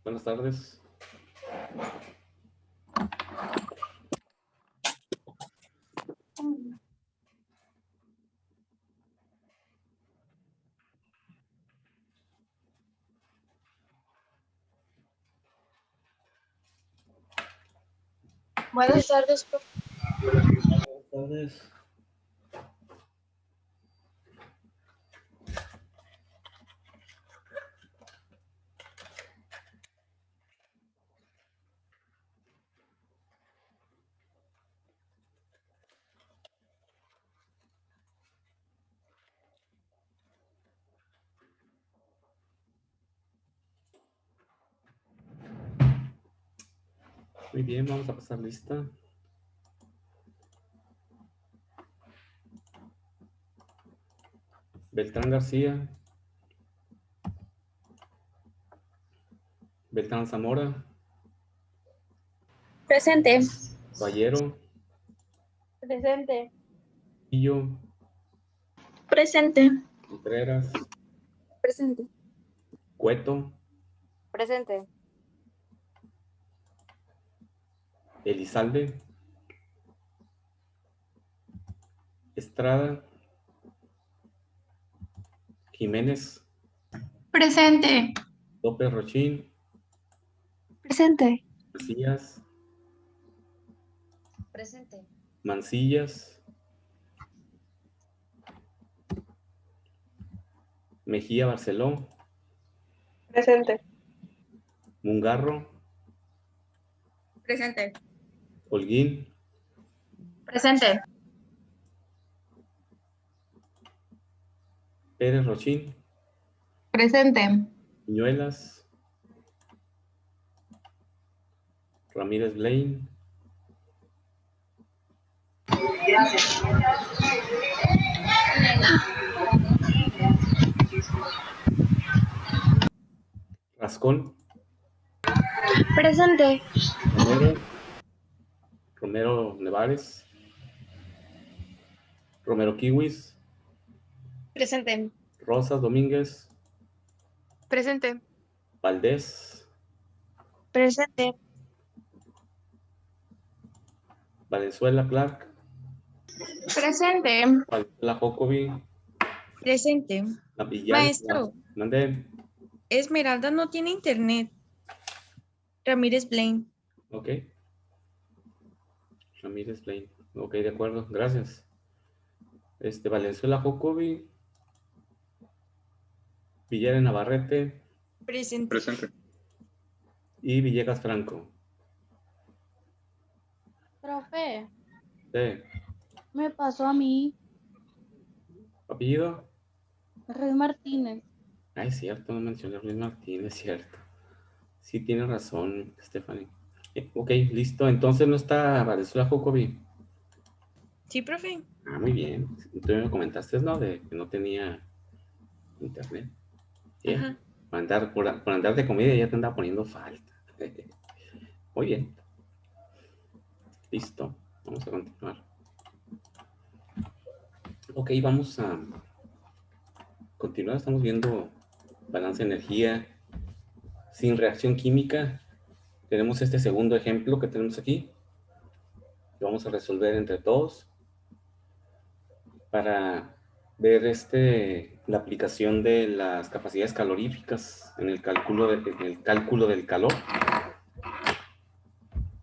Buenas tardes. Buenas tardes, profe. Buenas tardes. Muy bien, vamos a pasar lista. Beltrán García. Beltrán Zamora. Presente. Ballero. Presente. Pillo. Presente. Contreras. Presente. Cueto. Presente. Elizalde. Estrada. Jiménez. Presente. López Rochín. Presente. Macías. Presente. Mancillas. Mejía Barceló. Presente. Mungarro. Presente. Holguín. Presente. Pérez Rochín. Presente. Piñuelas. Ramírez Blaine. Rascón. Presente. Romero. Romero Nevares. Romero Kiwis. Presente. Rosas Domínguez. Presente. Valdés. Presente. Valenzuela Clark. Presente. La Jocobi. Presente. La Villar. Maestro, Mandé. Esmeralda no tiene internet. Ramírez Blaine. Ok. Ramírez Blaine. Ok, de acuerdo. Gracias. Valenzuela Jocobi. Villar Navarrete. Presente. Y Villegas Franco. Profe, Sí. me pasó a mí, ¿Apellido? Ruiz Martínez. Ah, es cierto, no mencioné a Luis Martínez, es cierto. Sí, tiene razón, Stephanie. Ok, listo. Entonces no está Valenzuela Jocobi. Sí, profe. Ah, muy bien. Tú me comentaste, ¿no? De que no tenía internet. Yeah. Ajá. Por andar de comida ya te andaba poniendo falta. Muy bien. Listo. Vamos a continuar. Ok, vamos a continuar. Estamos viendo balance de energía sin reacción química. Tenemos este segundo ejemplo que tenemos aquí. Que vamos a resolver entre todos para ver la aplicación de las capacidades caloríficas en el cálculo del calor.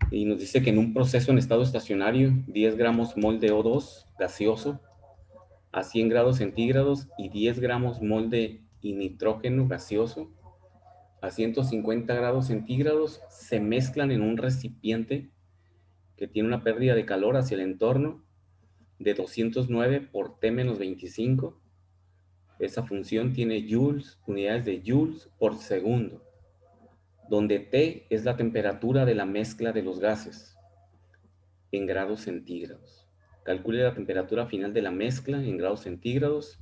Y nos dice que en un proceso en estado estacionario, 10 gramos mol de O2 gaseoso a 100 grados centígrados y 10 gramos mol de nitrógeno gaseoso a 150 grados centígrados se mezclan en un recipiente que tiene una pérdida de calor hacia el entorno de 209 por T-25. Esa función tiene joules, unidades de joules por segundo, donde T es la temperatura de la mezcla de los gases en grados centígrados. Calcule la temperatura final de la mezcla en grados centígrados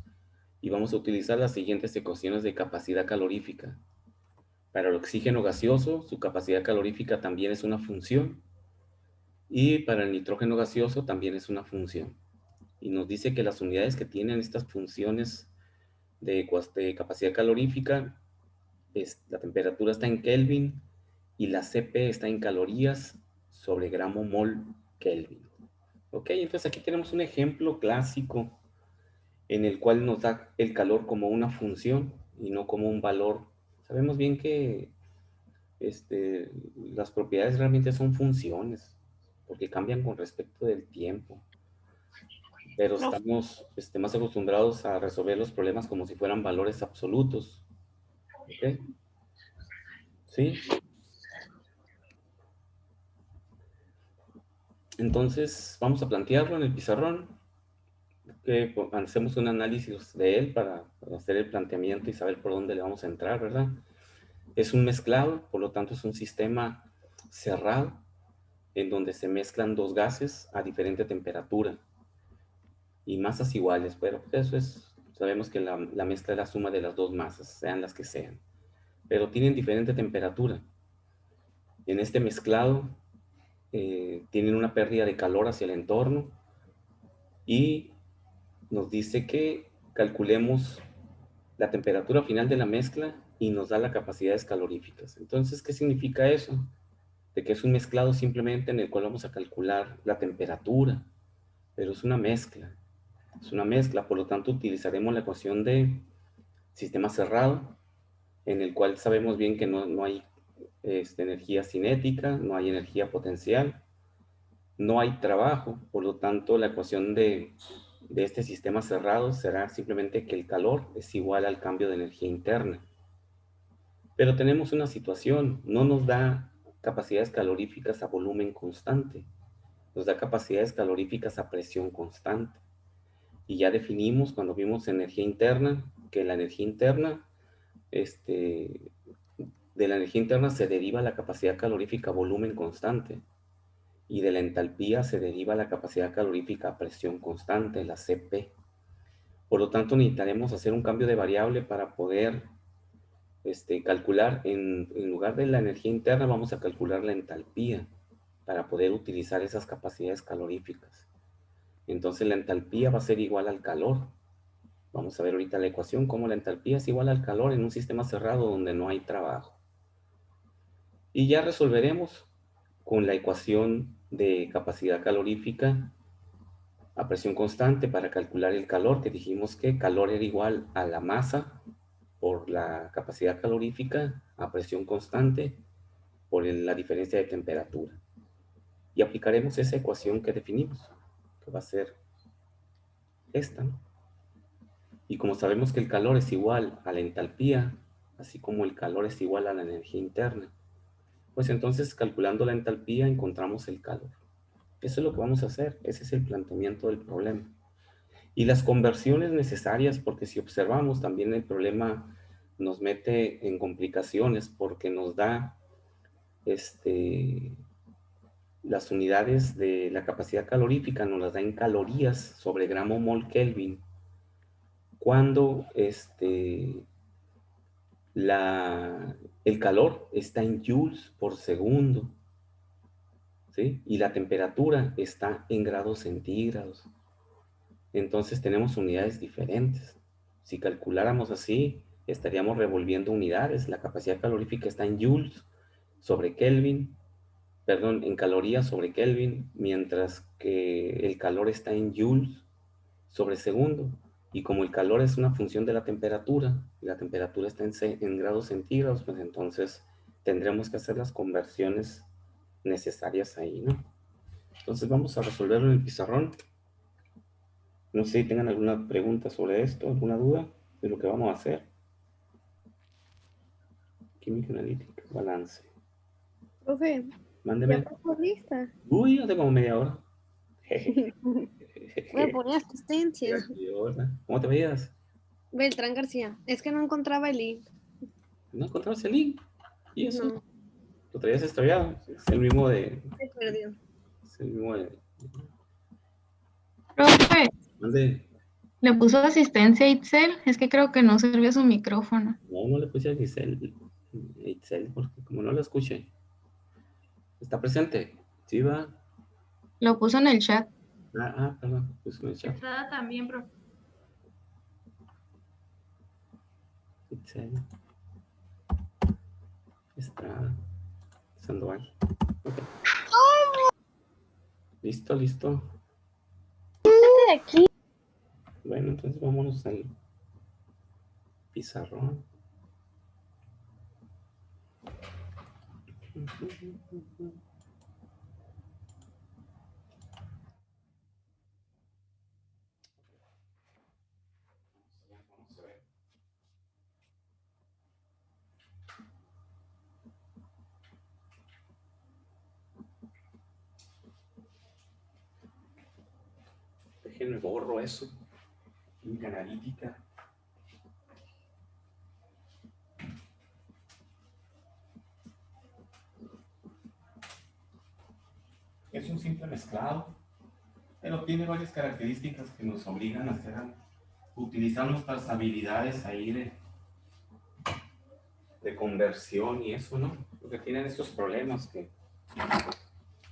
y vamos a utilizar las siguientes ecuaciones de capacidad calorífica. Para el oxígeno gaseoso, su capacidad calorífica también es una función y para el nitrógeno gaseoso también es una función. Y nos dice que las unidades que tienen estas funciones de capacidad calorífica, la temperatura está en Kelvin, y la CP está en calorías sobre gramo mol Kelvin. Ok, entonces aquí tenemos un ejemplo clásico en el cual nos da el calor como una función y no como un valor. Sabemos bien que las propiedades realmente son funciones, porque cambian con respecto del tiempo, pero estamos más acostumbrados a resolver los problemas como si fueran valores absolutos. ¿Ok? ¿Sí? Entonces vamos a plantearlo en el pizarrón, que hacemos un análisis de él para hacer el planteamiento y saber por dónde le vamos a entrar, ¿verdad? Es un mezclado, por lo tanto es un sistema cerrado en donde se mezclan dos gases a diferente temperatura y masas iguales, pero eso es, sabemos que la mezcla es la suma de las dos masas, sean las que sean, pero tienen diferente temperatura. En este mezclado tienen una pérdida de calor hacia el entorno y nos dice que calculemos la temperatura final de la mezcla y nos da las capacidades caloríficas. Entonces, ¿qué significa eso? De que es un mezclado simplemente en el cual vamos a calcular la temperatura, pero es una mezcla. Es una mezcla, por lo tanto utilizaremos la ecuación de sistema cerrado, en el cual sabemos bien que no hay energía cinética, no hay energía potencial, no hay trabajo, por lo tanto la ecuación de este sistema cerrado será simplemente que el calor es igual al cambio de energía interna. Pero tenemos una situación, no nos da capacidades caloríficas a volumen constante, nos da capacidades caloríficas a presión constante. Y ya definimos cuando vimos energía interna, que la energía interna, de la energía interna se deriva la capacidad calorífica a volumen constante. Y de la entalpía se deriva la capacidad calorífica a presión constante, la CP. Por lo tanto, necesitaremos hacer un cambio de variable para poder calcular, en lugar de la energía interna, vamos a calcular la entalpía para poder utilizar esas capacidades caloríficas. Entonces la entalpía va a ser igual al calor. Vamos a ver ahorita la ecuación, cómo la entalpía es igual al calor en un sistema cerrado donde no hay trabajo. Y ya resolveremos con la ecuación de capacidad calorífica a presión constante para calcular el calor, que dijimos que calor era igual a la masa por la capacidad calorífica a presión constante por la diferencia de temperatura. Y aplicaremos esa ecuación que definimos, que va a ser esta, ¿no? Y como sabemos que el calor es igual a la entalpía, así como el calor es igual a la energía interna, pues entonces calculando la entalpía encontramos el calor. Eso es lo que vamos a hacer, ese es el planteamiento del problema. Y las conversiones necesarias, porque si observamos también el problema nos mete en complicaciones porque nos da las unidades de la capacidad calorífica, nos las da en calorías sobre gramo mol Kelvin, cuando el calor está en joules por segundo, ¿sí? Y la temperatura está en grados centígrados. Entonces tenemos unidades diferentes. Si calculáramos así, estaríamos revolviendo unidades. La capacidad calorífica está en joules sobre Kelvin, perdón, en calorías sobre Kelvin, mientras que el calor está en joules sobre segundo. Y como el calor es una función de la temperatura, y la temperatura está en grados centígrados, pues entonces tendremos que hacer las conversiones necesarias ahí, ¿no? Entonces vamos a resolverlo en el pizarrón. No sé si tengan alguna pregunta sobre esto, alguna duda de lo que vamos a hacer. Química analítica, balance. Profe, Mándeme. ya pasó lista. Uy, hace como media hora. Voy a poner asistencia. ¿Cómo te veías? Beltrán García. Es que no encontraba el link. ¿No encontrabas el link? ¿Y eso? No, ¿Lo traías extraviado? Es el mismo de... se perdió. Es el mismo de... Profe, Mande. ¿le puso asistencia a Itzel? Es que creo que no sirve su micrófono. No le puse a Itzel, porque como no lo escuché. ¿Está presente? ¿Sí va? Lo puso en el chat. Perdón, puso en el chat. Estrada también, profe. Itzel. Estrada. Sandoval. Okay. Listo, listo. De aquí. Bueno, entonces vámonos al pizarrón. Vamos a ver. Déjenme borro eso. Química analítica. Es un simple mezclado, pero tiene varias características que nos obligan a utilizar nuestras habilidades ahí de conversión y eso, ¿no? Porque tienen estos problemas que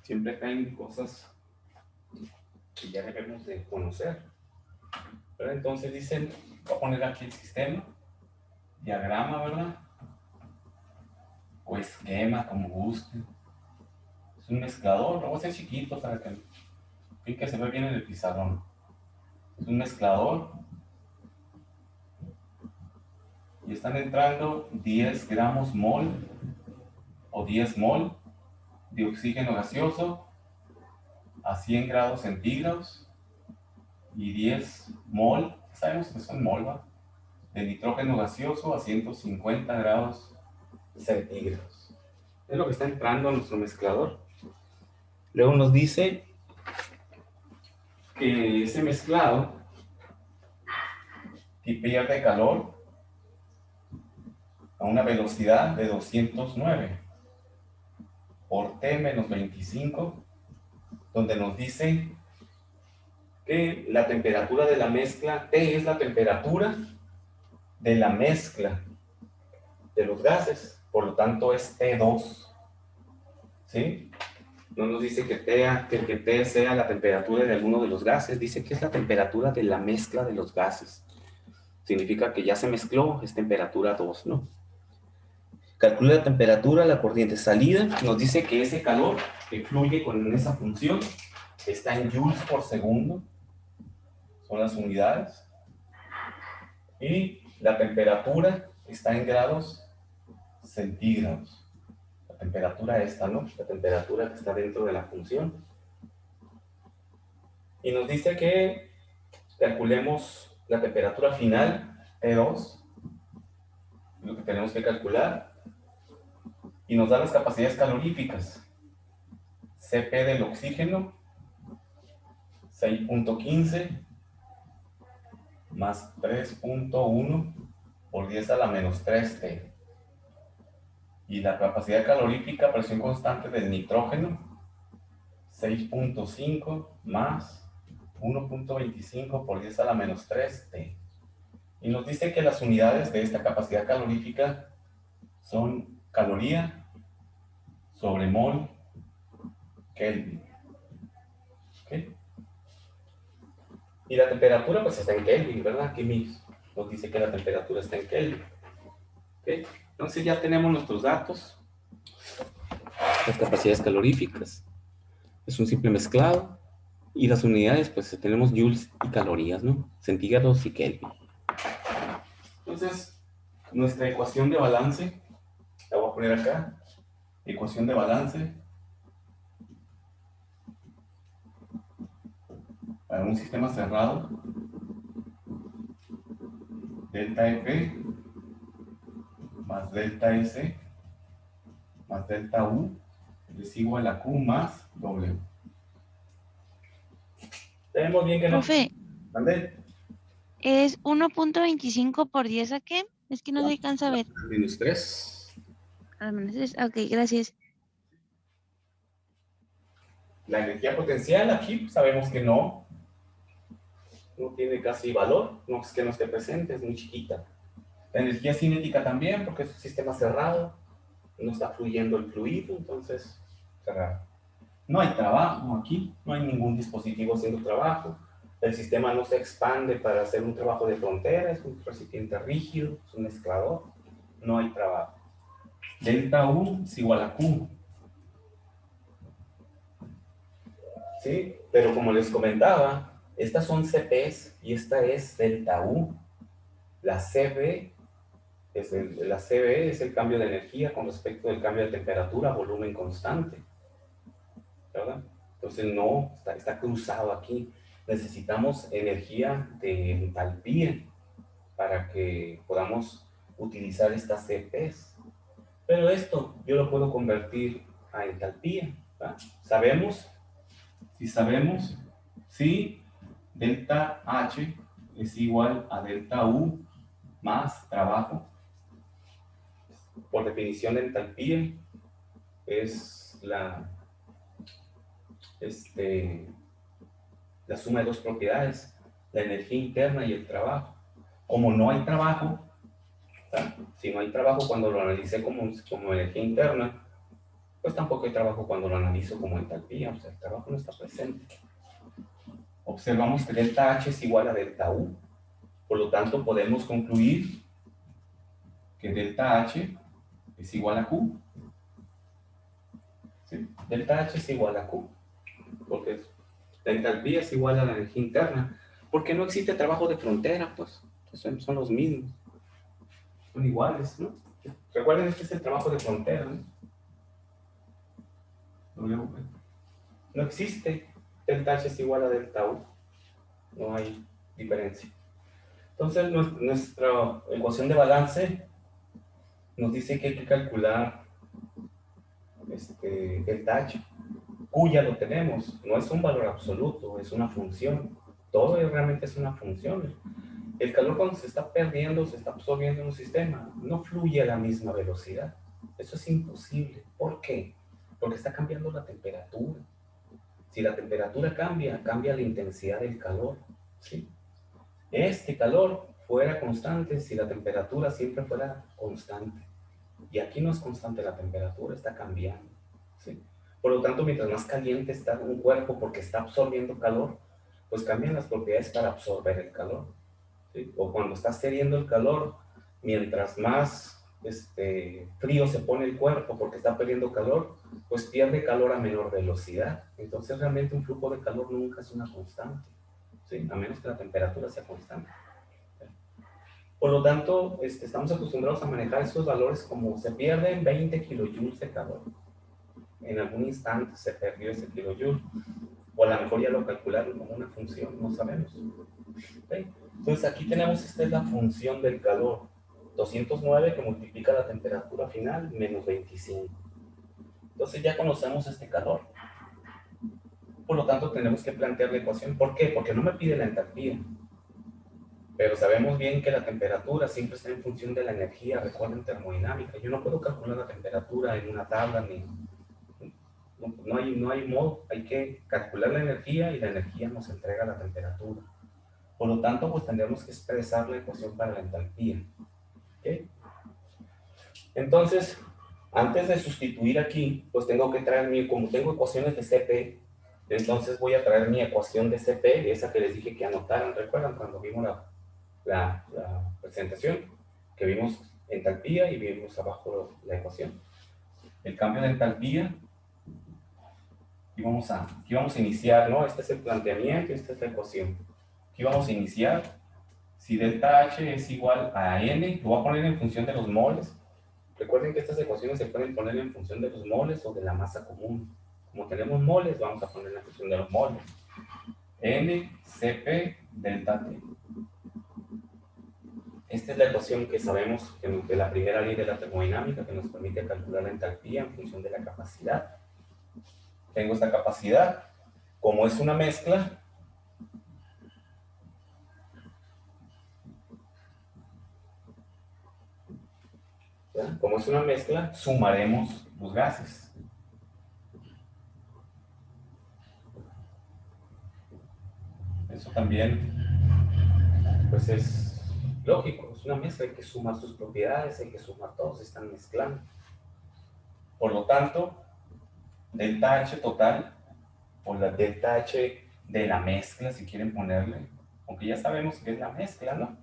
siempre caen cosas que ya debemos de conocer. Pero entonces dicen, voy a poner aquí el sistema, diagrama, ¿verdad? O esquema, como guste. Es un mezclador, lo voy a hacer chiquito para que se vea bien en el pizarrón. Es un mezclador. Y están entrando 10 gramos mol o 10 mol de oxígeno gaseoso a 100 grados centígrados y 10 mol, sabemos que son mol, ¿va? De nitrógeno gaseoso a 150 grados centígrados. Es lo que está entrando a nuestro mezclador. Luego nos dice que ese mezclado que pierde calor a una velocidad de 209 por T menos 25, donde nos dice que la temperatura de la mezcla, T es la temperatura de la mezcla de los gases, por lo tanto es T2, ¿sí? No nos dice que T sea la temperatura de alguno de los gases, dice que es la temperatura de la mezcla de los gases. Significa que ya se mezcló, es temperatura 2, ¿no? Calcula la temperatura, la corriente salida, nos dice que ese calor que fluye con esa función está en joules por segundo, son las unidades, y la temperatura está en grados centígrados. La temperatura esta, ¿no? La temperatura que está dentro de la función. Y nos dice que calculemos la temperatura final, T2, lo que tenemos que calcular, y nos da las capacidades caloríficas. Cp del oxígeno, 6.15 más 3.1 por 10 a la menos 3T. Y la capacidad calorífica, presión constante del nitrógeno, 6.5 más 1.25 por 10 a la menos 3T. Y nos dice que las unidades de esta capacidad calorífica son caloría sobre mol Kelvin. ¿Okay? Y la temperatura pues está en Kelvin, ¿verdad? Aquí nos dice que la temperatura está en Kelvin. ¿Okay? Entonces ya tenemos nuestros datos. Las capacidades caloríficas. Es un simple mezclado. Y las unidades, pues tenemos joules y calorías, ¿no? Centígrados y Kelvin. Entonces, nuestra ecuación de balance, la voy a poner acá. Ecuación de balance para un sistema cerrado. Delta F más delta S más delta U es igual a Q más W. Tenemos bien que no. Profe, ¿Dónde? ¿es 1.25 por 10 a qué? Es que no se alcanza a ver. Menos 3. Al menos ok, gracias. La energía potencial aquí sabemos que no tiene casi valor, no es que no esté presente, es muy chiquita. La energía cinética también, porque es un sistema cerrado, no está fluyendo el fluido, entonces cerrado. No hay trabajo aquí, no hay ningún dispositivo haciendo trabajo. El sistema no se expande para hacer un trabajo de frontera, es un recipiente rígido, es un mezclador, no hay trabajo. Delta U es igual a Q. ¿sí? Pero como les comentaba, estas son CPs y esta es delta U. La CB la CB es el cambio de energía con respecto del cambio de temperatura, volumen constante, ¿verdad? Entonces no, está cruzado aquí. Necesitamos energía de entalpía para que podamos utilizar estas CPs. Pero esto yo lo puedo convertir a entalpía, ¿verdad? Sabemos si delta H es igual a delta U más trabajo. Por definición de entalpía es la suma de dos propiedades, la energía interna y el trabajo. Como no hay trabajo, ¿verdad? Si no hay trabajo cuando lo analicé como energía interna, pues tampoco hay trabajo cuando lo analizo como entalpía, o sea, el trabajo no está presente. Observamos que delta H es igual a delta U, por lo tanto podemos concluir que delta H es igual a Q. ¿Sí? Delta H es igual a Q, porque la entalpía es igual a la energía interna, porque no existe trabajo de frontera, pues son los mismos, son iguales, ¿no? Recuerden, este es el trabajo de frontera, ¿no? No existe delta H es igual a delta U, no hay diferencia. Entonces nuestra ecuación de balance nos dice que hay que calcular delta H. Q ya lo tenemos, no es un valor absoluto, es una función. Todo realmente es una función. El calor cuando se está perdiendo, se está absorbiendo en un sistema, no fluye a la misma velocidad. Eso es imposible. ¿Por qué? Porque está cambiando la temperatura. Si la temperatura cambia, cambia la intensidad del calor, ¿sí? Este calor fuera constante si la temperatura siempre fuera constante. Y aquí no es constante la temperatura, está cambiando, ¿sí? Por lo tanto, mientras más caliente está un cuerpo porque está absorbiendo calor, pues cambian las propiedades para absorber el calor, ¿sí? O cuando está cediendo el calor, mientras más frío se pone el cuerpo porque está perdiendo calor, pues pierde calor a menor velocidad. Entonces realmente un flujo de calor nunca es una constante, ¿sí? A menos que la temperatura sea constante. Por lo tanto, estamos acostumbrados a manejar estos valores como se pierden 20 kilojoules de calor. En algún instante se perdió ese kilojoule, o a lo mejor ya lo calcularon como una función, no sabemos. ¿Okay? Entonces aquí tenemos, esta es la función del calor, 209 que multiplica la temperatura final menos 25. Entonces ya conocemos este calor. Por lo tanto tenemos que plantear la ecuación. ¿Por qué? Porque no me pide la entalpía. Pero sabemos bien que la temperatura siempre está en función de la energía, recuerden termodinámica. Yo no puedo calcular la temperatura en una tabla, no hay modo. Hay que calcular la energía y la energía nos entrega la temperatura. Por lo tanto, pues tendremos que expresar la ecuación para la entalpía. ¿Okay? Entonces, antes de sustituir aquí, pues tengo que traer como tengo ecuaciones de CP, entonces voy a traer mi ecuación de CP, esa que les dije que anotaran. ¿Recuerdan cuando vimos la presentación? Que vimos entalpía y vimos abajo la ecuación. El cambio de entalpía, aquí vamos a iniciar, ¿no? Este es el planteamiento y esta es la ecuación. Aquí vamos a iniciar. Si delta H es igual a N, lo voy a poner en función de los moles. Recuerden que estas ecuaciones se pueden poner en función de los moles o de la masa común. Como tenemos moles, vamos a poner en función de los moles. N, Cp, delta T. Esta es la ecuación que sabemos de la primera ley de la termodinámica que nos permite calcular la entalpía en función de la capacidad. Tengo esta capacidad. Como es una mezcla, ¿verdad? Como es una mezcla, sumaremos los gases. Eso también, pues es lógico, es una mezcla, hay que sumar sus propiedades, hay que sumar todos, se están mezclando. Por lo tanto, delta H total, o la delta H de la mezcla, si quieren ponerle, aunque ya sabemos que es la mezcla, ¿no?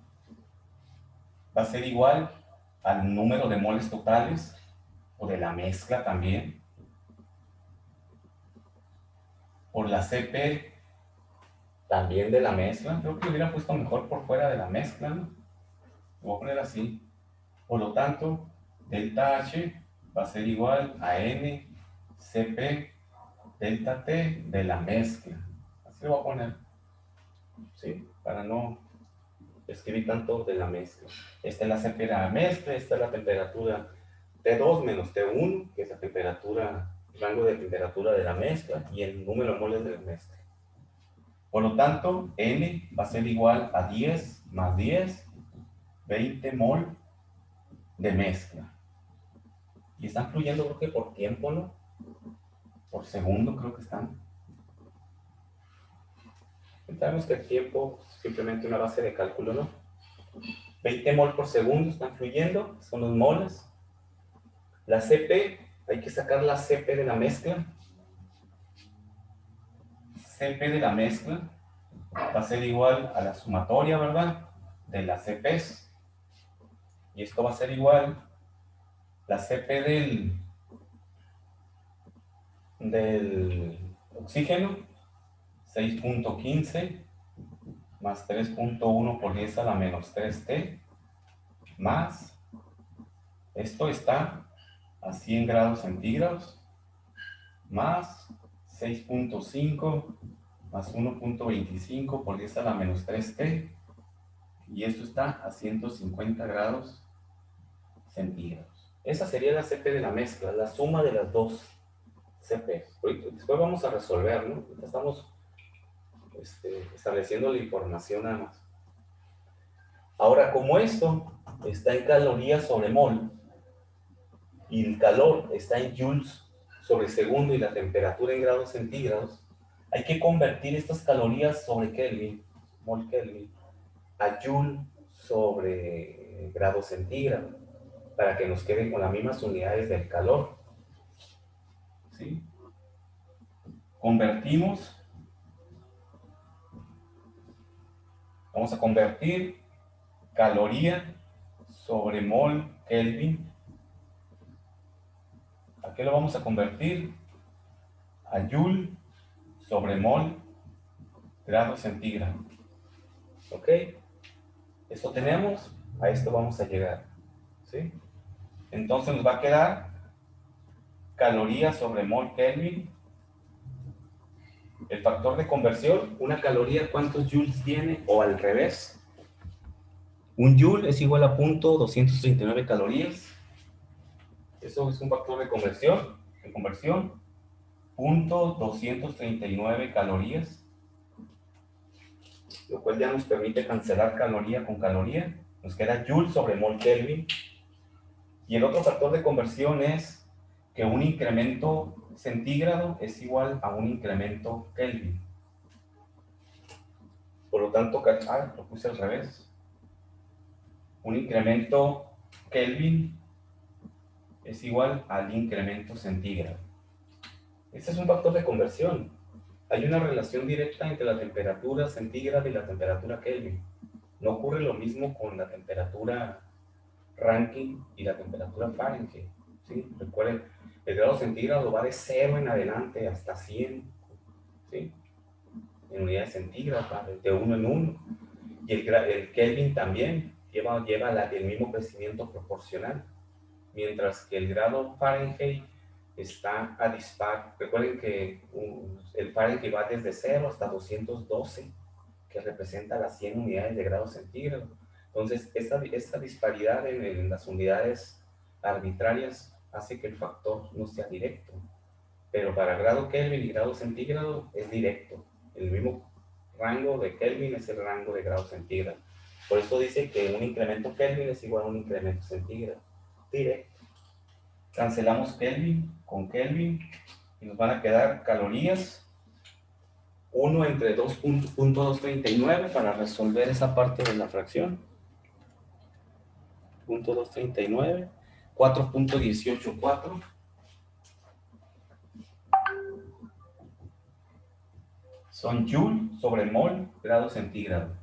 Va a ser igual al número de moles totales, o de la mezcla también, por la CP también de la mezcla. Creo que lo hubiera puesto mejor por fuera de la mezcla, ¿no? Lo voy a poner así. Por lo tanto, delta H va a ser igual a N CP delta T de la mezcla. Así lo voy a poner. ¿Sí? Para no escribir tanto de la mezcla. Esta es la CP de la mezcla, esta es la temperatura T2 menos T1, que es la temperatura, rango de temperatura de la mezcla, y el número de moles de la mezcla. Por lo tanto, N va a ser igual a 10 más 10, 20 mol de mezcla. Y están fluyendo, creo que por tiempo, ¿no? Por segundo, creo que están. Sabemos que el tiempo es simplemente una base de cálculo, ¿no? 20 mol por segundo están fluyendo, son los moles. La CP, hay que sacar la CP de la mezcla. CP de la mezcla va a ser igual a la sumatoria, ¿verdad? De las CPs. Y esto va a ser igual la CP del oxígeno, 6.15 más 3.1 por 10 a la menos 3T, más, esto está a 100 grados centígrados, más 6.5 más 1.25 por 10 a la menos 3T, y esto está a 150 grados centígrados. Esa sería la CP de la mezcla, la suma de las dos CPs. Después vamos a resolver, ¿no? Estamos estableciendo la información nada más. Ahora, como esto está en calorías sobre mol, y el calor está en joules sobre segundo y la temperatura en grados centígrados, hay que convertir estas calorías sobre Kelvin, mol Kelvin, a joule sobre grado centígrado, para que nos queden con las mismas unidades del calor. ¿Sí? Convertimos, vamos a convertir caloría sobre mol Kelvin. ¿A qué lo vamos a convertir? A joule sobre mol grado centígrado. ¿Ok? Esto tenemos, a esto vamos a llegar. ¿Sí? Entonces nos va a quedar caloría sobre mol Kelvin. El factor de conversión, una caloría, ¿cuántos joules tiene? O al revés. Un joule es igual a 0.239 calorías. Eso es un factor de conversión. 0.239 calorías. Lo cual ya nos permite cancelar caloría con caloría. Nos queda joule sobre mol Kelvin. Y el otro factor de conversión es que un incremento centígrado es igual a un incremento Kelvin. Por lo tanto, lo puse al revés. Un incremento Kelvin es igual al incremento centígrado. Este es un factor de conversión. Hay una relación directa entre la temperatura centígrada y la temperatura Kelvin. No ocurre lo mismo con la temperatura Rankine y la temperatura Fahrenheit. ¿Sí? Recuerden, el grado centígrado va de 0 en adelante hasta 100. ¿Sí? En unidades centígradas, de 1 en 1. Y el Kelvin también lleva el mismo crecimiento proporcional. Mientras que el grado Fahrenheit está a dispar. Recuerden que el Fahrenheit va desde 0 hasta 212, que representa las 100 unidades de grado centígrado. Entonces, esta disparidad en las unidades arbitrarias hace que el factor no sea directo. Pero para grado Kelvin y grado centígrado es directo. El mismo rango de Kelvin es el rango de grado centígrado. Por eso dice que un incremento Kelvin es igual a un incremento centígrado. Directo. Cancelamos Kelvin con Kelvin y nos van a quedar calorías 1 entre 2.239 para resolver esa parte de la fracción. 0.239, 4.184. Son joule sobre mol grado centígrado.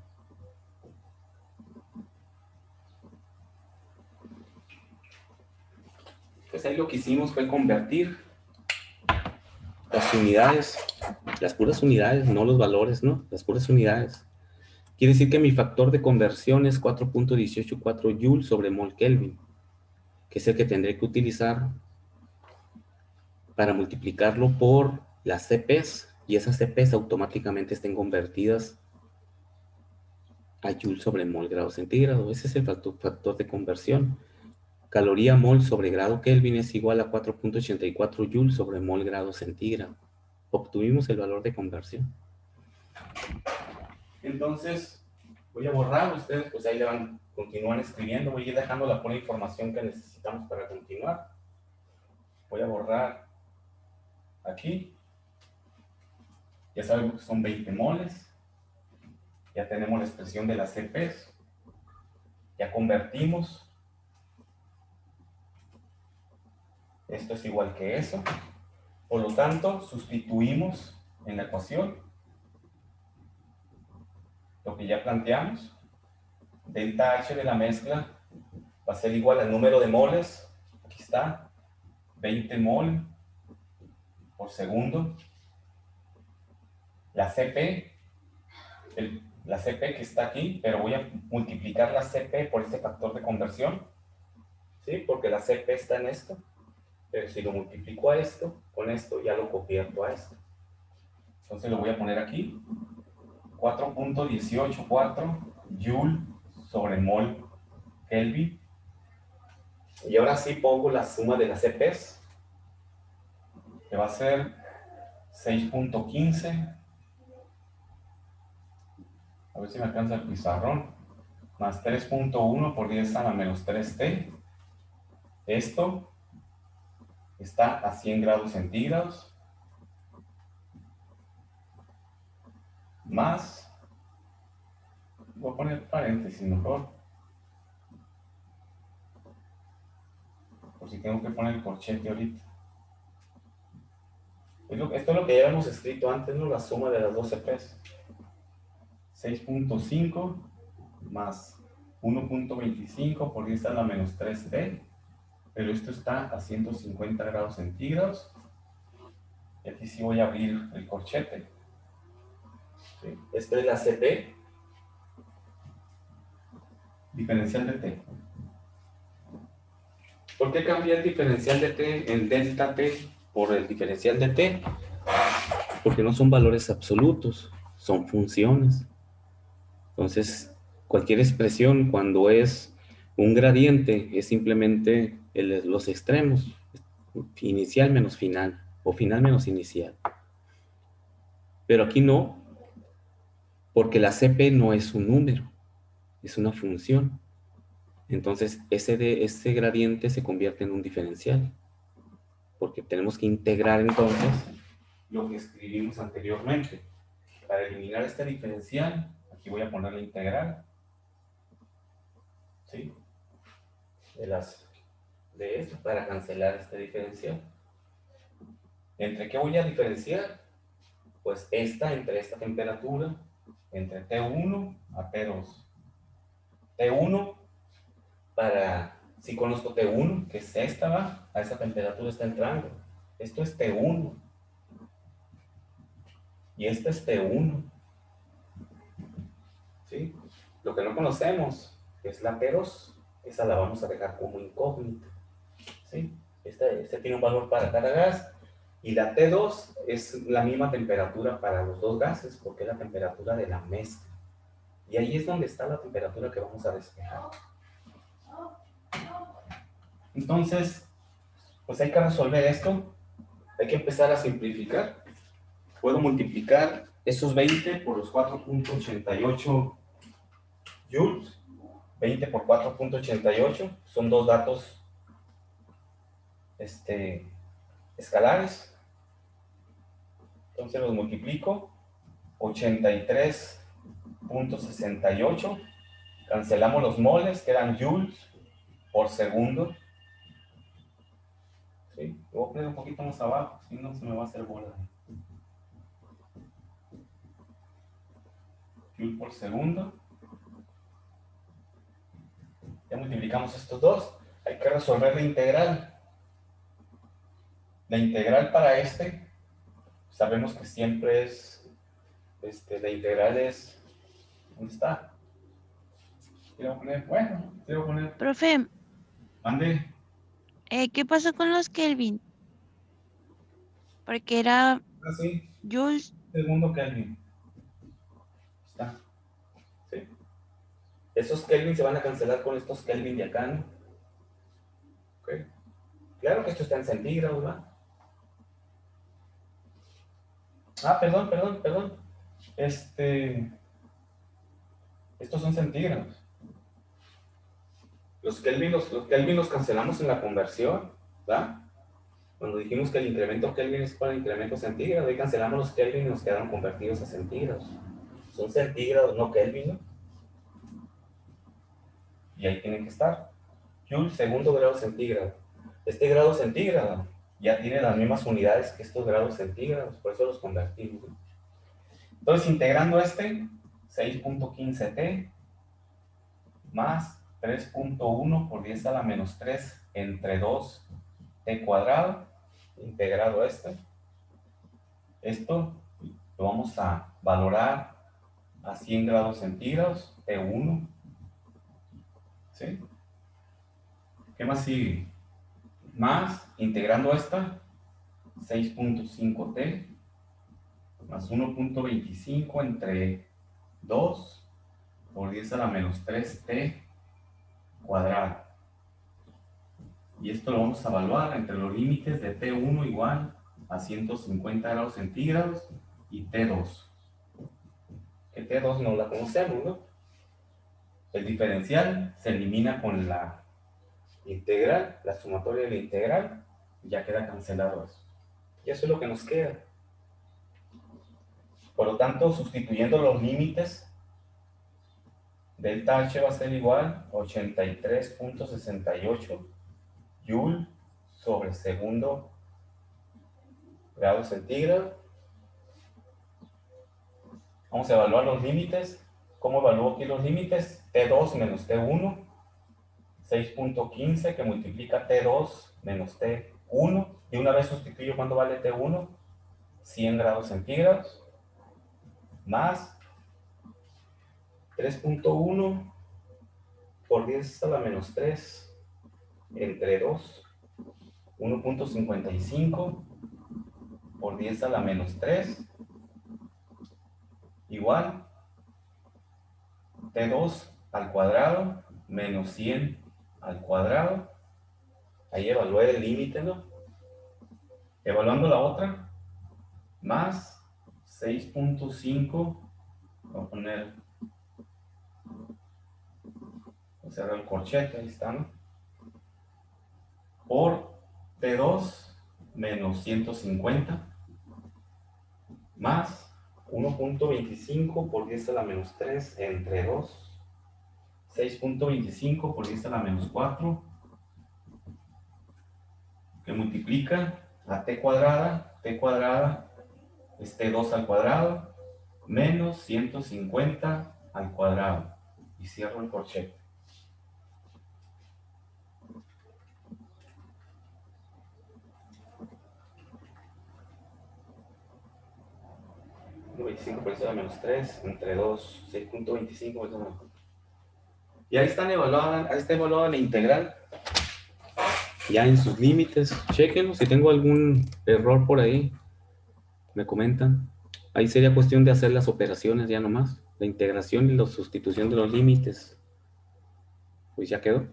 Pues ahí lo que hicimos fue convertir las unidades Las puras unidades, no los valores, ¿no? Las puras unidades. Quiere decir que mi factor de conversión es 4.184 Joule sobre mol Kelvin, que es el que tendré que utilizar para multiplicarlo por las CPs, y esas CPs automáticamente estén convertidas a Joule sobre mol grado centígrado. Ese es el factor de conversión. Caloría mol sobre grado Kelvin es igual a 4.84 Joule sobre mol grado centígrado. Obtuvimos el valor de conversión. Entonces, voy a borrar. Ustedes pues ahí le van a continuar escribiendo. Voy a ir dejando la pura información que necesitamos para continuar. Voy a borrar aquí. Ya sabemos que son 20 moles. Ya tenemos la expresión de las CPs. Ya convertimos. Esto es igual que eso. Por lo tanto, sustituimos en la ecuación lo que ya planteamos. Delta H de la mezcla va a ser igual al número de moles. Aquí está. 20 mol por segundo. La CP, la CP que está aquí, pero voy a multiplicar la CP por este factor de conversión. ¿Sí? Porque la CP está en esto. Pero si lo multiplico a esto, con esto ya lo convierto a esto. Entonces lo voy a poner aquí. 4.184 Joule sobre mol Kelvin. Y ahora sí pongo la suma de las CPs, que va a ser 6.15. A ver si me alcanza el pizarrón. Más 3.1 por 10 a la menos 3t. Esto está a 100 grados centígrados. Más, voy a poner paréntesis mejor, por si tengo que poner el corchete ahorita. Esto es lo que ya hemos escrito antes, ¿no? La suma de las dos CPs. 6.5 más 1.25 por 10 a la menos 3t. Pero esto está a 150 grados centígrados. Y aquí sí voy a abrir el corchete. ¿Sí? Esta es la CP. Diferencial de T. ¿Por qué cambié el diferencial de T en delta T por el diferencial de T? Porque no son valores absolutos, son funciones. Entonces, cualquier expresión cuando es un gradiente es simplemente los extremos, inicial menos final o final menos inicial. Pero aquí no, porque la CP no es un número, es una función. Entonces, ese gradiente se convierte en un diferencial, porque tenemos que integrar entonces lo que escribimos anteriormente. Para eliminar este diferencial, aquí voy a poner la integral. ¿Sí? De esto, para cancelar este diferencial. ¿Entre qué voy a diferenciar? Pues entre esta temperatura, entre T1 a T2. T1, si conozco T1, que es esta, ¿va? A esa temperatura está entrando. Esto es T1. Y este es T1. ¿Sí? Lo que no conocemos es la T2. Esa la vamos a dejar como incógnita. ¿Sí? Este tiene un valor para cada gas. Y la T2 es la misma temperatura para los dos gases, porque es la temperatura de la mezcla. Y ahí es donde está la temperatura que vamos a despejar. Entonces, pues hay que resolver esto. Hay que empezar a simplificar. Puedo multiplicar esos 20 por los 4.88 joules. 20 por 4.88 son dos datos escalares. Entonces los multiplico. 83.68. Cancelamos los moles, quedan joules por segundo. ¿Sí? Lo voy a poner un poquito más abajo, si no se me va a hacer bola. Joule por segundo. Ya multiplicamos estos dos. Hay que resolver la integral. La integral para sabemos que siempre es, la integral es, ¿dónde está? Quiero poner, bueno, quiero poner, Profe, mande, ¿qué pasó con los Kelvin? Porque era así, Jules. segundo Kelvin, está, sí. Esos Kelvin se van a cancelar con estos Kelvin de acá, ¿no? Ok. Claro que esto está en centígrados, ¿va? Ah, perdón. Estos son centígrados. Los Kelvin los cancelamos en la conversión, ¿va? Cuando dijimos que el incremento Kelvin es para el incremento centígrado, ahí cancelamos los Kelvin y nos quedaron convertidos a centígrados. Son centígrados, no Kelvin, ¿no? Y ahí tienen que estar. Joule, segundo grado centígrado. Este grado centígrado ya tiene las mismas unidades que estos grados centígrados, por eso los convertimos, ¿no? Entonces, integrando 6.15t más 3.1 por 10 a la menos 3 entre 2t cuadrado, integrado esto lo vamos a valorar a 100 grados centígrados, T1, ¿sí? ¿Qué más sigue? Más, integrando 6.5t más 1.25 entre 2 por 10 a la menos 3t cuadrado. Y esto lo vamos a evaluar entre los límites de T1 igual a 150 grados centígrados y T2. Que T2 no la conocemos, ¿no? El diferencial se elimina con la integral, la sumatoria de la integral, y ya queda cancelado eso. Y eso es lo que nos queda. Por lo tanto, sustituyendo los límites, delta H va a ser igual a 83.68 Joule sobre segundo grado centígrado. Vamos a evaluar los límites. ¿Cómo evalúo aquí los límites? T2 menos T1, 6.15 que multiplica T2 menos T1. Y una vez sustituyo cuánto vale T1, 100 grados centígrados, más 3.1 por 10 a la menos 3 entre 2, 1.55 por 10 a la menos 3, igual T2 al cuadrado menos 100 al cuadrado. Ahí evalué el límite, ¿no? Evaluando la otra, más 6.5, voy a poner, voy a cerrar el corchete, ahí está, ¿no? Por T2 menos 150, más 1.25 por 10 a la menos 3 entre 2, 6.25 por 10 a la menos 4, que multiplica a t cuadrada es t2 al cuadrado, menos 150 al cuadrado, y cierro el corchete. Por 10 a la menos 3 entre 2, 6.25 por 10 a la menos 4. Y ahí está evaluada la integral. Ya en sus límites, chequenlo, si tengo algún error por ahí, me comentan. Ahí sería cuestión de hacer las operaciones ya nomás, la integración y la sustitución de los límites. Pues ya quedó.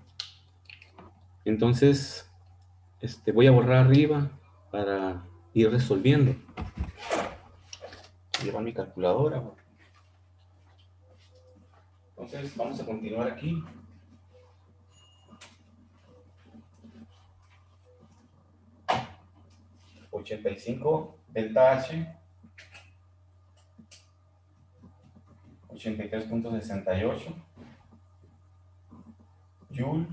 Entonces, voy a borrar arriba para ir resolviendo. Llevar mi calculadora. Entonces, vamos a continuar aquí. $85 delta H, 83.68 joules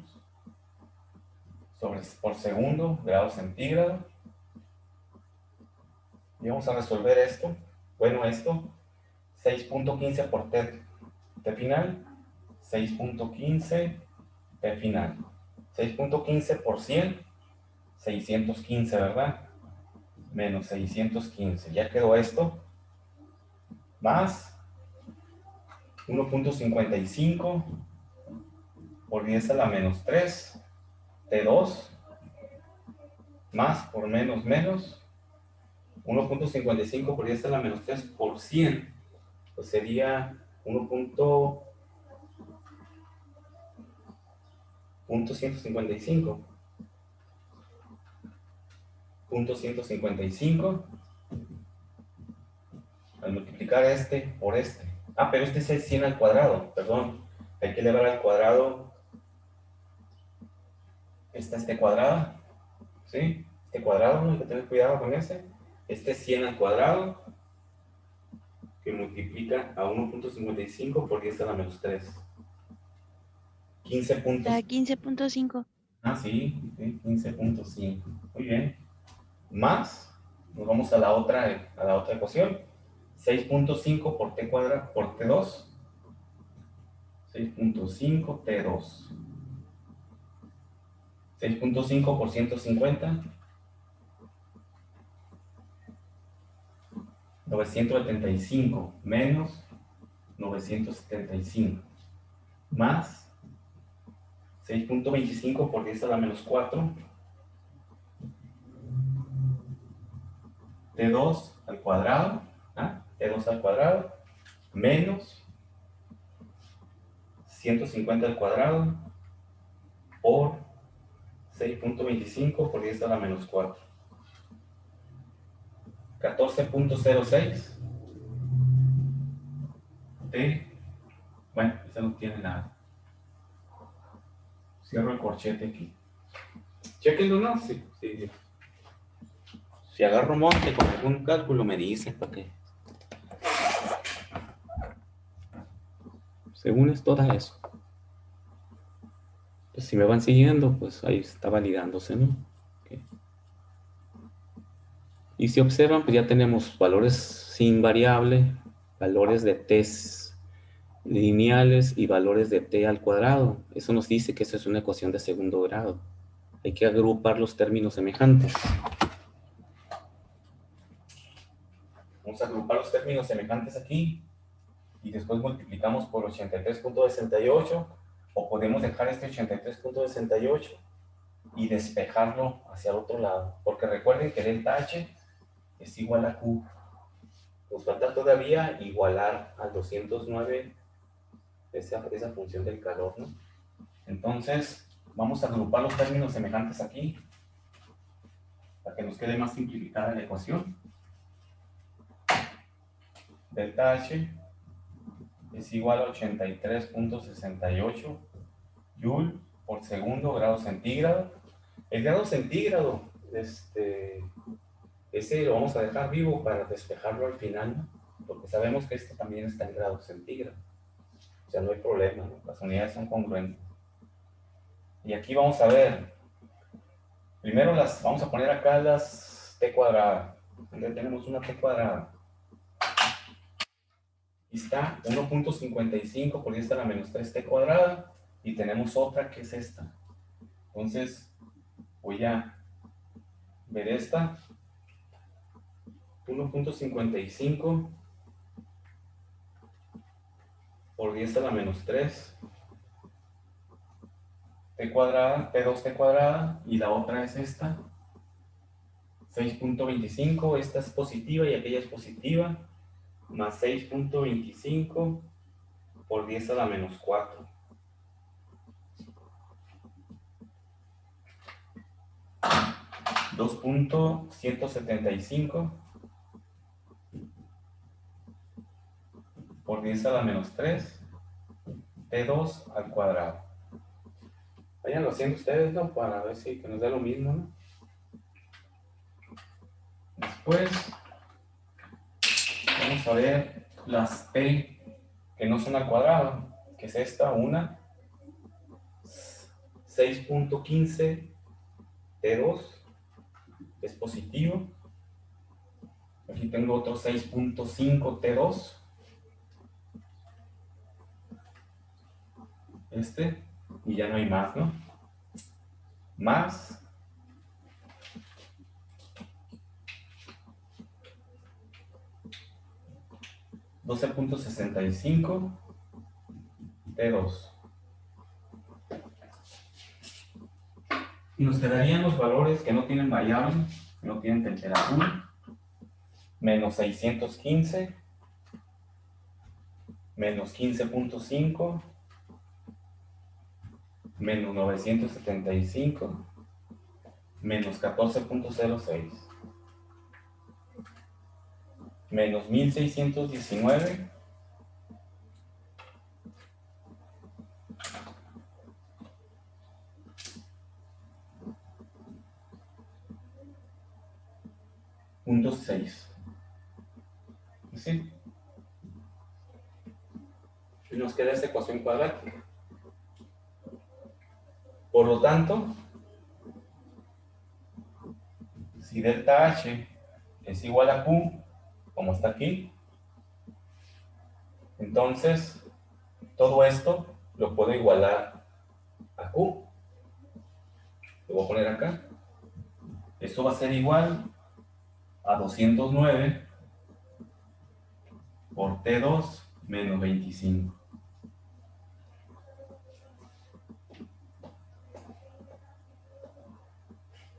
por segundo grado centígrado. Y vamos a resolver esto. Bueno, 6.15 por T final, 6.15 T final. 6.15 por 100, 615, ¿verdad? menos 615. Ya quedó esto. Más 1.55 por 10 a la menos 3. T2. Más por menos 1.55 por 10 a la menos 3 por 100. Pues sería 1.155. 155 al multiplicar este por este. Ah, pero este es el 100 al cuadrado, perdón. Hay que elevar al cuadrado este cuadrado, ¿sí? Este cuadrado, ¿no? Hay que tener cuidado con ese. Este es 100 al cuadrado, que multiplica a 1.55 por 10 a la menos 3. 15 puntos. Da 15.5. Ah, sí, 15.5. Muy bien. Más, nos vamos a la otra ecuación. 6.5 por t cuadrado por t2. 6.5 t2. 6.5 por 150. 975 menos 975. Más 6.25 por 10 a la menos 4. T2 al cuadrado. T2 al cuadrado. Menos 150 al cuadrado por 6.25 por 10 a la menos 4. 14.06 T. Bueno, ese no tiene nada. Cierro el corchete aquí. Chequenlo, ¿no? Sí. Si agarro monte con algún cálculo, me dice para qué. Según es todo eso. Pues si me van siguiendo, pues ahí está validándose, ¿no? Okay. Y si observan, pues ya tenemos valores sin variable, valores de t lineales y valores de t al cuadrado. Eso nos dice que eso es una ecuación de segundo grado. Hay que agrupar los términos semejantes. Vamos a agrupar los términos semejantes aquí y después multiplicamos por 83.68, o podemos dejar este 83.68 y despejarlo hacia el otro lado, porque recuerden que delta H es igual a Q. Nos falta todavía igualar al 209 esa función del calor, ¿no? Entonces, vamos a agrupar los términos semejantes aquí para que nos quede más simplificada la ecuación. Delta H es igual a 83.68 Joule por segundo grado centígrado. El grado centígrado, ese lo vamos a dejar vivo para despejarlo al final, ¿no? Porque sabemos que esto también está en grado centígrado. O sea, no hay problema, ¿no? Las unidades son congruentes. Y aquí vamos a ver, primero vamos a poner acá las t cuadrada. Donde tenemos una t cuadrada. Aquí está 1.55 por 10 a la menos 3t cuadrada. Y tenemos otra que es esta. Entonces, voy a ver esta. 1.55 por 10 a la menos 3 t cuadrada, t2t cuadrada, y la otra es esta, 6.25, esta es positiva y aquella es positiva, más 6.25 por 10 a la menos 4. $2.175 por 10 a la menos 3, T2 al cuadrado. Vayanlo haciendo ustedes, ¿no? Para ver si que nos da lo mismo, ¿no? Después, vamos a ver las T que no son al cuadrado, que es esta, una 6.15 T2, es positivo. Aquí tengo otro 6.5 T2. Y ya no hay más, ¿no? Más 12.65 T2. Y nos quedarían los valores que no tienen variable, que no tienen temperatura. Menos 615, menos 15.5, menos 975, menos 14.06, menos 1619, punto 6. ¿Sí? Y nos queda esta ecuación cuadrática. Por lo tanto, si delta H es igual a Q, como está aquí, entonces todo esto lo puedo igualar a Q. Lo voy a poner acá. Esto va a ser igual a 209 por T2 menos 25.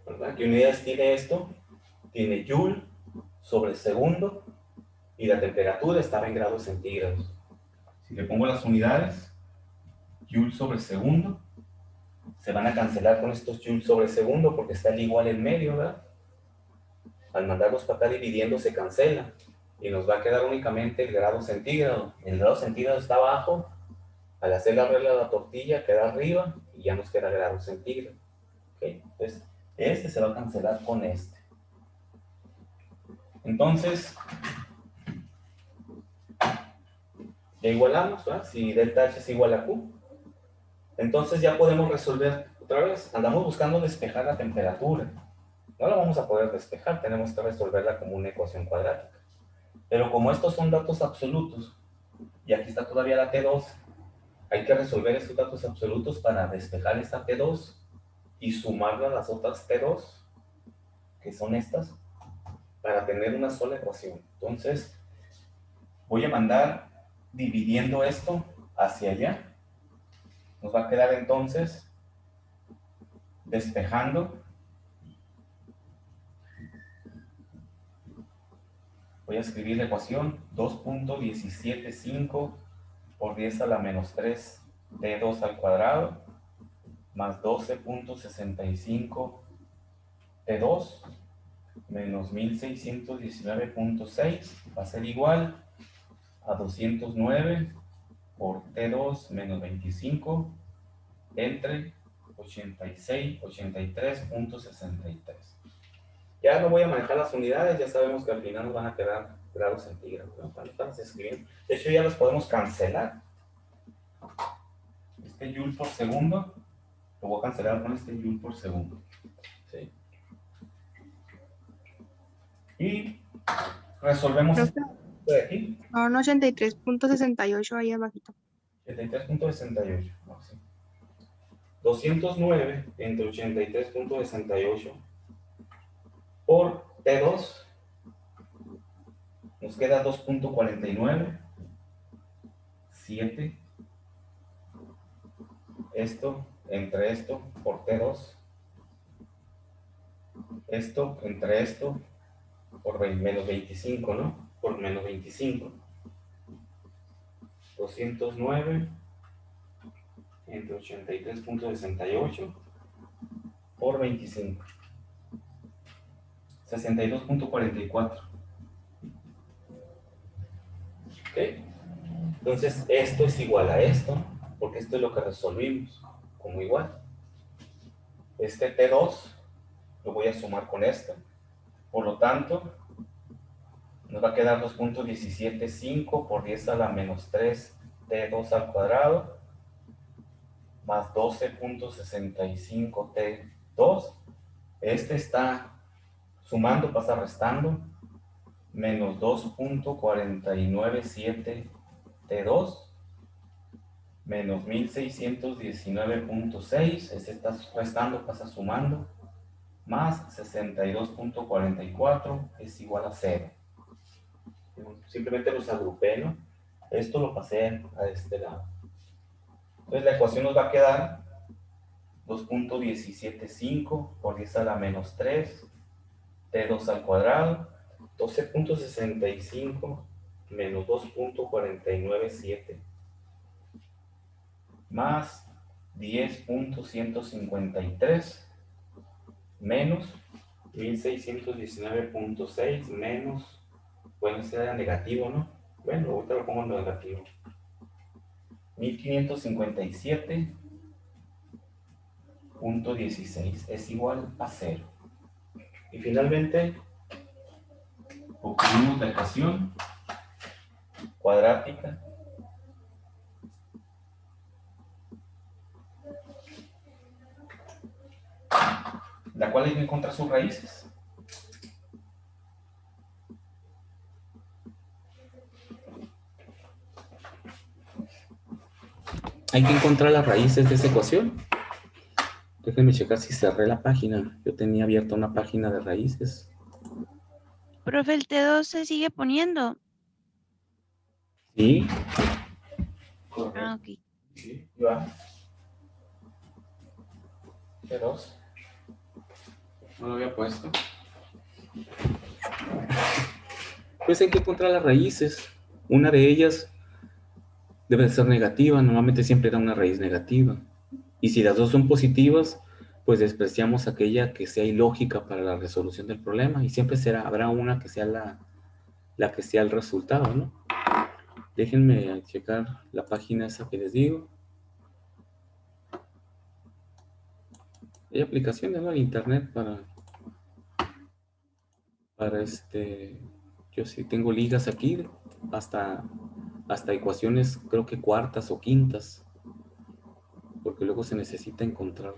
¿Verdad? ¿Qué unidades tiene esto? Tiene Joule sobre segundo y la temperatura estaba en grados centígrados. Si le pongo las unidades, Joule sobre segundo, se van a cancelar con estos Joule sobre segundo porque está el igual en medio, ¿verdad? Al mandarlos para acá dividiendo se cancela y nos va a quedar únicamente el grado centígrado. El grado centígrado está abajo, al hacer la regla de la tortilla queda arriba y ya nos queda grado centígrado. ¿Okay? Entonces, este se va a cancelar con este. Entonces, ya igualamos, ¿verdad? Si delta H es igual a Q. Entonces ya podemos resolver otra vez. Andamos buscando despejar la temperatura. No la vamos a poder despejar, tenemos que resolverla como una ecuación cuadrática. Pero como estos son datos absolutos, y aquí está todavía la T2, hay que resolver estos datos absolutos para despejar esta T2 y sumarla a las otras T2, que son estas, para tener una sola ecuación. Entonces, voy a mandar dividiendo esto hacia allá. Nos va a quedar entonces despejando. Voy a escribir la ecuación 2.175 por 10 a la menos 3 T2 al cuadrado más 12.65 T2 menos 1619.6 va a ser igual a 209 por T2 menos 25 entre 83.63. Ya no voy a manejar las unidades, ya sabemos que al final nos van a quedar grados centígrados, ¿no? Para estarlas escribiendo. De hecho, ya los podemos cancelar. Este Joule por segundo lo voy a cancelar con este Joule por segundo. ¿Sí? Y resolvemos esto de aquí. Son 83.68 ahí abajito. 83.68. No, sí. 209 entre 83.68 por T2 nos queda 2.49, 7. Esto entre esto por T2. Esto entre esto por menos 25, ¿no? Por menos 25. 209 entre 83.68 por 25. 62.44. ¿Ok? Entonces, esto es igual a esto, porque esto es lo que resolvimos como igual. Este T2 lo voy a sumar con esto. Por lo tanto, nos va a quedar 2.175 por 10 a la menos 3 T2 al cuadrado más 12.65 T2. Este está sumando, pasa restando, menos 2.497 T2 menos 1619.6. Este está restando, pasa sumando, más 62.44 es igual a 0. Simplemente los agrupé, ¿no? Esto lo pasé a este lado. Entonces la ecuación nos va a quedar 2.175 por 10 a la menos 3, T2 al cuadrado, 12.65 menos 2.497, más 10.153 menos 1619.6 menos, bueno, este era negativo, ¿no? Bueno, ahorita lo pongo en lo negativo. 1557.16 es igual a 0. Y finalmente obtuvimos la ecuación cuadrática la cual hay que encontrar sus raíces. Hay que encontrar las raíces de esa ecuación. Déjenme checar si cerré la página. Yo tenía abierta una página de raíces. Profe, el T2 se sigue poniendo. Sí. Ah, ok. Sí, va. T2. No lo había puesto. Pues hay que encontrar las raíces. Una de ellas debe de ser negativa. Normalmente siempre da una raíz negativa. Y si las dos son positivas, pues despreciamos aquella que sea ilógica para la resolución del problema. Y siempre habrá una que sea la que sea el resultado, ¿no? Déjenme checar la página esa que les digo. Hay aplicaciones, ¿no? En internet para yo sí tengo ligas aquí hasta ecuaciones, creo que cuartas o quintas, porque luego se necesita encontrar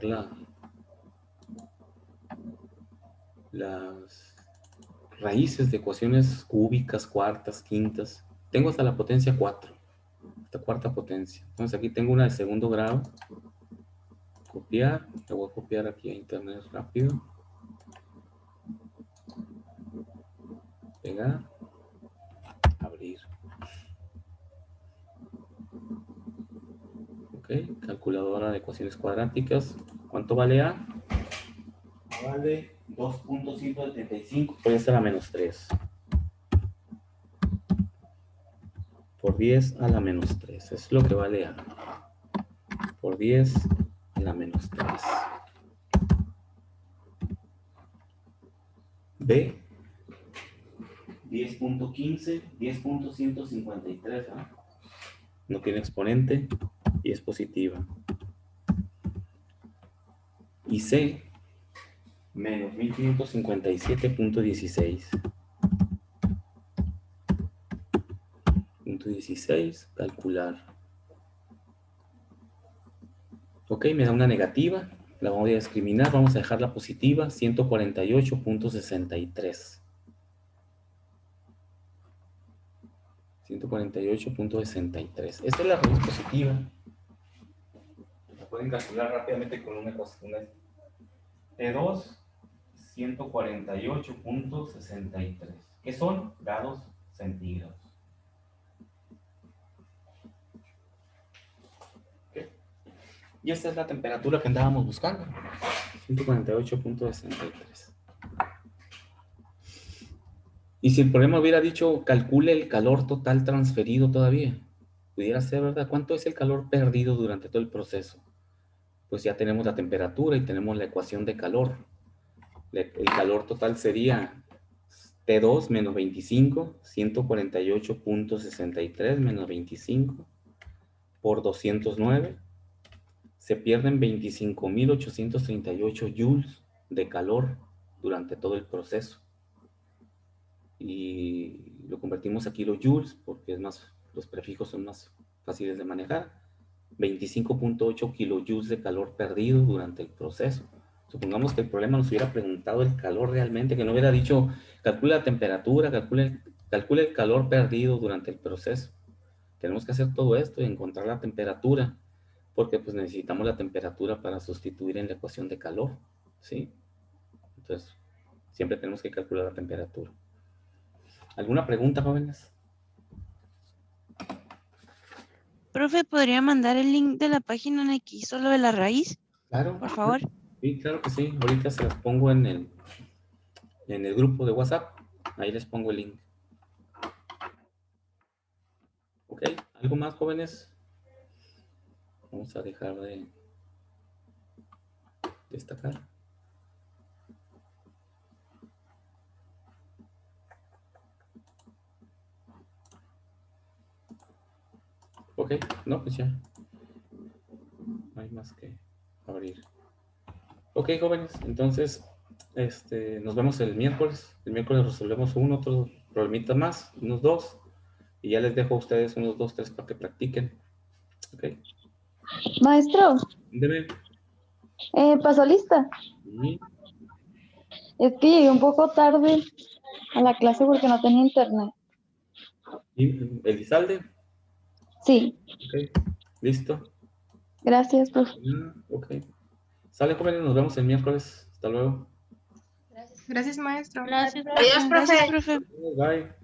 las raíces de ecuaciones cúbicas, cuartas, quintas. Tengo hasta la potencia 4, hasta cuarta potencia. Entonces aquí tengo una de segundo grado. Copiar, le voy a copiar aquí a internet rápido. Pegar, abrir. Ok, calculadora de ecuaciones cuadráticas. ¿Cuánto vale A? Vale 2.175 por 10 a la menos 3. Por 10 a la menos 3. Es lo que vale A. Por 10 a la menos 3. B. 10.15, 10.153. ¿Ah? No tiene exponente y es positiva. Y C. Menos 1557.16. 16, calcular. Ok, me da una negativa, la voy a discriminar, vamos a dejar la positiva, 148.63. 148.63. Esta es la raíz positiva. La pueden calcular rápidamente con una ecuación. T2, 148.63. ¿Qué son? Grados centígrados. Y esta es la temperatura que andábamos buscando. 148.63. Y si el problema hubiera dicho, calcule el calor total transferido todavía, pudiera ser, ¿verdad? ¿Cuánto es el calor perdido durante todo el proceso? Pues ya tenemos la temperatura y tenemos la ecuación de calor. El calor total sería T2 menos 25, 148.63 menos 25 por 209. Se pierden 25.838 joules de calor durante todo el proceso. Y lo convertimos a kilojoules porque los prefijos son más fáciles de manejar. 25.8 kilojoules de calor perdido durante el proceso. Supongamos que el problema nos hubiera preguntado el calor realmente, que no hubiera dicho, calcula la temperatura, calcule el calor perdido durante el proceso. Tenemos que hacer todo esto y encontrar la temperatura, porque pues necesitamos la temperatura para sustituir en la ecuación de calor, ¿sí? Entonces, siempre tenemos que calcular la temperatura. ¿Alguna pregunta, jóvenes? Profe, ¿podría mandar el link de la página en aquí, solo de la raíz, Claro. por favor? Sí, claro que sí. Ahorita se las pongo en el grupo de WhatsApp. Ahí les pongo el link. Ok, ¿algo más, jóvenes? Vamos a dejar de destacar. Ok, no, pues ya. No hay más que abrir. Ok, jóvenes, entonces nos vemos el miércoles. El miércoles resolvemos otro problemita más, unos 2. Y ya les dejo a ustedes unos 2, 3 para que practiquen. Ok, Maestro, dime. ¿pasó lista? Y Es que llegué un poco tarde a la clase porque no tenía internet. Elizalde. Sí, Ok, listo. gracias, profe. Ok. Sale, jóvenes, nos vemos el miércoles. Hasta luego. Gracias, maestro. Gracias, Adiós, profe. Gracias, profe. Bye.